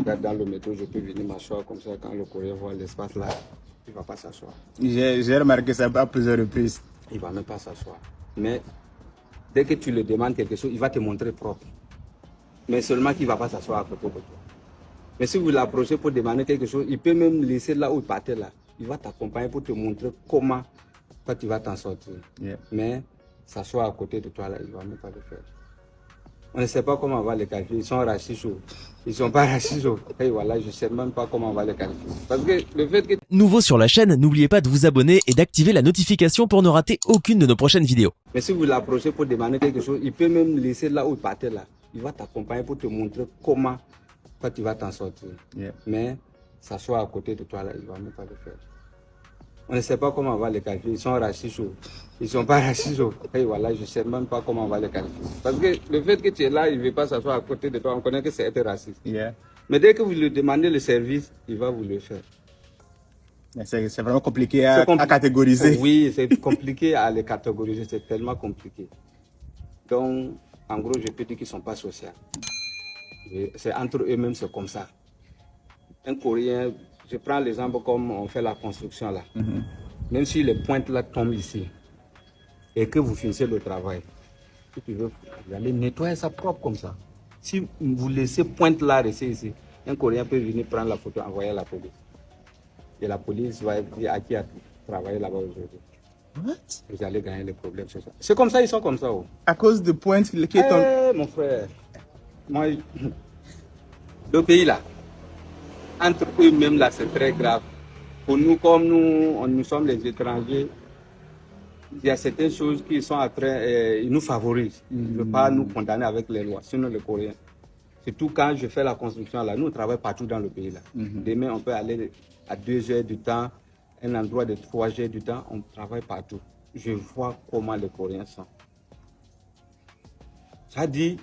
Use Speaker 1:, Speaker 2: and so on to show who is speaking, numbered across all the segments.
Speaker 1: regarde dans le métro, je peux venir m'asseoir comme ça. Quand le Coréen voit l'espace là, il ne va pas s'asseoir.
Speaker 2: J'ai remarqué ça à plusieurs reprises.
Speaker 1: Il ne va même pas s'asseoir. Mais dès que tu lui demandes quelque chose, il va te montrer propre. Mais seulement qu'il ne va pas s'asseoir à côté de toi. Mais si vous l'approchez pour demander quelque chose, il peut même laisser là où il partait là. Il va t'accompagner pour te montrer comment toi tu vas t'en sortir.
Speaker 2: Yeah.
Speaker 1: Mais s'asseoir à côté de toi là, il ne va même pas le faire. On ne sait pas comment on va les qualifier. Ils sont racistes ou ils ne sont pas racistes. Et voilà, je ne sais même pas comment on va les qualifier. Parce que le fait que...
Speaker 3: Nouveau sur la chaîne, n'oubliez pas de vous abonner et d'activer la notification pour ne rater aucune de nos prochaines vidéos.
Speaker 1: Mais si vous l'approchez pour demander quelque chose, il peut même laisser là où il partait là. Il va t'accompagner pour te montrer comment toi tu vas t'en sortir.
Speaker 2: Yeah.
Speaker 1: Mais s'asseoir à côté de toi là, il ne va même pas le faire. On ne sait pas comment on va les qualifier. Ils sont racistes ou ils ne sont pas racistes. Et voilà, je ne sais même pas comment on va les qualifier. Parce que le fait que tu es là, il ne veut pas s'asseoir à côté de toi, on connaît que c'est être raciste.
Speaker 2: Yeah.
Speaker 1: Mais dès que vous lui demandez le service, il va vous le faire.
Speaker 2: C'est vraiment compliqué à catégoriser.
Speaker 1: Oui, c'est compliqué à les catégoriser, c'est tellement compliqué. Donc, en gros, je peux dire qu'ils ne sont pas sociaux. C'est entre eux-mêmes, c'est comme ça. Un Coréen, je prends l'exemple comme on fait la construction là. Même si les pointes là tombent ici et que vous finissez le travail, si tu veux, vous allez nettoyer ça propre comme ça. Si vous laissez pointe là rester ici, un Coréen peut venir prendre la photo, envoyer à la police. Et la police va dire à qui a travaillé là-bas aujourd'hui.
Speaker 2: What?
Speaker 1: Vous allez gagner les problèmes. C'est comme ça, ils sont comme ça. Oh.
Speaker 2: À cause de pointes qui tombent.
Speaker 1: Mon frère, moi, le pays là, entre eux-mêmes là, c'est très grave. Pour nous, comme nous sommes les étrangers, il y a certaines choses qui sont en train, ils nous favorisent. Ils ne veulent pas nous condamner avec les lois, sinon les Coréens. Surtout quand je fais la construction là, nous on travaille partout dans le pays là. Demain, on peut aller à 2 heures du temps, un endroit de 3 heures du temps, on travaille partout. Je vois comment les Coréens sont. Ça dit,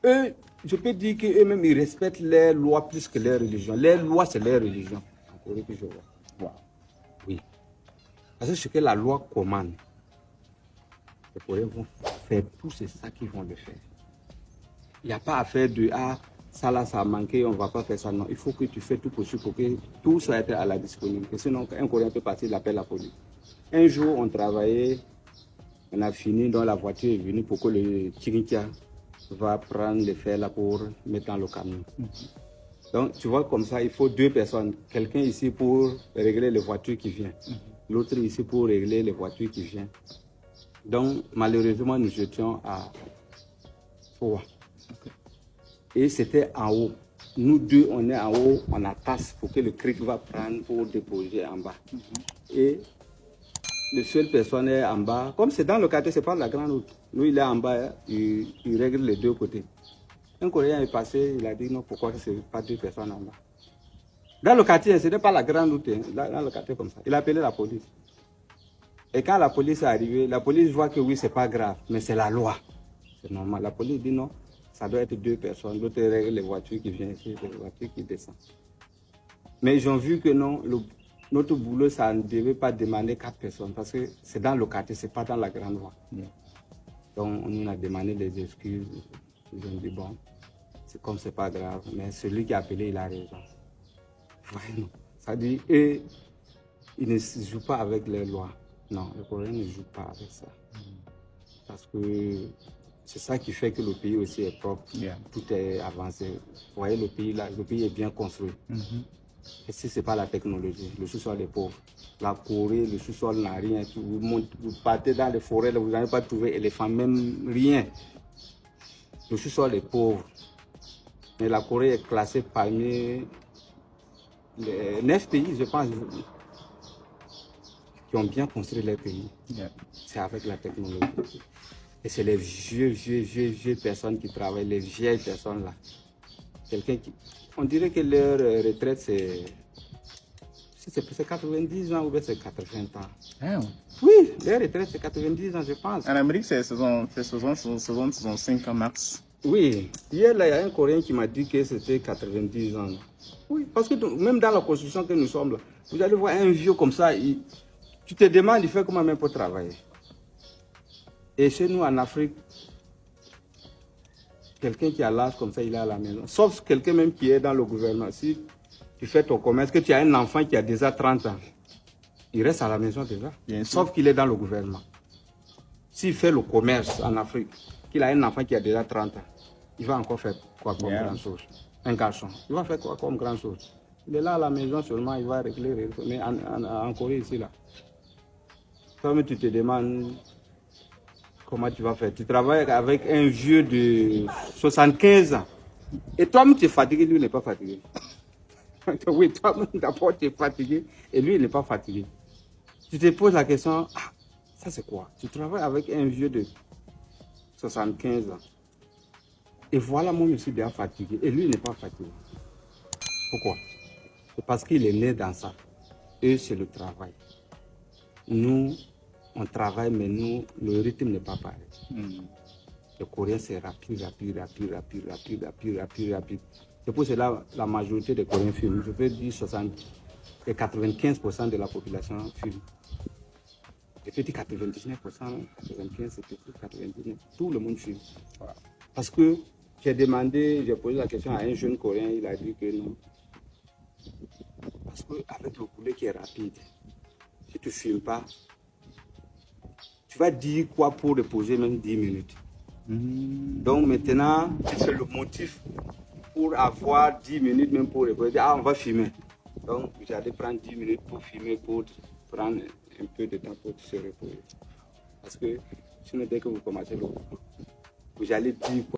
Speaker 1: eux, je peux dire qu'eux-mêmes, ils respectent les lois plus que leur religion. Les lois, c'est leur religion. En Corée que je vois. Wow. Oui. Parce que ce que la loi commande, les Coréens vont faire tout, c'est ça qu'ils vont le faire. Il n'y a pas à faire de ça là, ça a manqué, on ne va pas faire ça. Non, il faut que tu fasses tout possible pour que tout soit à la disponibilité. Sinon, un Coréen peut partir, il appelle la police. Un jour, on travaillait, on a fini, donc la voiture est venue pour que le Tchinikia va prendre les fers là pour mettre dans le camion. Donc, tu vois, comme ça, il faut 2 personnes. Quelqu'un ici pour régler les voitures qui viennent. L'autre ici pour régler les voitures qui viennent. Donc, malheureusement, nous étions à 3. Et c'était en haut. Nous deux, on est en haut, on attache pour que le cric va prendre pour déposer en bas. Et le seul personne est en bas. Comme c'est dans le quartier, c'est pas la grande route. Lui, il est en bas, il règle les 2 côtés. Un Coréen est passé, il a dit non, pourquoi ce n'est pas 2 personnes en bas. Dans le quartier, ce n'est pas la grande route, dans le quartier comme ça. Il a appelé la police. Et quand la police est arrivée, la police voit que oui, c'est pas grave, mais c'est la loi. C'est normal. La police dit non, ça doit être 2 personnes. L'autre règle les voitures qui viennent ici, les voitures qui descendent. Mais ils ont vu que non, notre boulot, ça ne devait pas demander 4 personnes parce que c'est dans le quartier, ce n'est pas dans la grande voie. Donc, on nous a demandé des excuses. Ils ont dit bon, c'est comme c'est pas grave, mais celui qui a appelé, il a raison. Vraiment. Ça dit, eux, ils ne jouent pas avec les lois. Non, les Coréens ne jouent pas avec ça. Parce que c'est ça qui fait que le pays aussi est propre. Tout est avancé. Vous voyez le pays là, le pays est bien construit. Et si ce n'est pas la technologie, le sous-sol est pauvre. La Corée, le sous-sol n'a rien. Vous partez dans les forêts, là, vous n'allez pas trouver éléphant, même rien. Le sous-sol est pauvre. Mais la Corée est classée parmi les 9 pays, je pense, qui ont bien construit leur pays. C'est avec la technologie. Et c'est les vieux personnes qui travaillent, les vieilles personnes là. On dirait que leur retraite, c'est 90 ans ou bien c'est 80 ans.
Speaker 2: Ah,
Speaker 1: oui, leur retraite, c'est 90 ans, je pense.
Speaker 2: En Amérique, c'est 65 ans max.
Speaker 1: Oui, hier, là, il y a un Coréen qui m'a dit que c'était 90 ans. Oui, parce que même dans la construction que nous sommes là, vous allez voir un vieux comme ça, tu te demandes, il fait comment même pour travailler. Et chez nous, en Afrique, quelqu'un qui a l'âge comme ça, il est à la maison. Sauf quelqu'un même qui est dans le gouvernement. Si tu fais ton commerce, que tu as un enfant qui a déjà 30 ans, il reste à la maison déjà. Sauf qu'il est dans le gouvernement. S'il fait le commerce en Afrique, qu'il a un enfant qui a déjà 30 ans, il va encore faire quoi comme grand chose? Un garçon, il va faire quoi comme grand chose? Il est là à la maison seulement, il va régler. Mais en Corée, ici, là, toi-même, tu te demandes comment tu vas faire. Tu travailles avec un vieux de 75 ans. Et toi-même, tu es fatigué, lui, il n'est pas fatigué. Oui, toi-même, d'abord, tu es fatigué et lui, il n'est pas fatigué. Tu te poses la question, ah, ça c'est quoi? Tu travailles avec un vieux de 75 ans. Et voilà, moi, je suis bien fatigué. Et lui, il n'est pas fatigué. Pourquoi? C'est parce qu'il est né dans ça. Eux, c'est le travail. Nous, on travaille, mais nous, le rythme n'est pas pareil. Le Coréen, c'est rapide. C'est pour cela la majorité des Coréens fument. Je peux dire 60 et 95% de la population fume. Je peux dire 99%, 95%, c'est petit, 99%. Tout le monde fume. Voilà. Parce que j'ai posé la question à un jeune Coréen, il a dit que non. Parce qu'avec le poulet qui est rapide, si tu ne fumes pas, tu vas dire quoi pour reposer même 10 minutes. Donc maintenant, c'est le motif pour avoir 10 minutes même pour reposer. Ah, on va fumer. Donc j'allais prendre 10 minutes pour fumer, pour prendre un peu de temps pour se reposer. Parce que sinon, dès que vous commencez le vous allez dire quoi.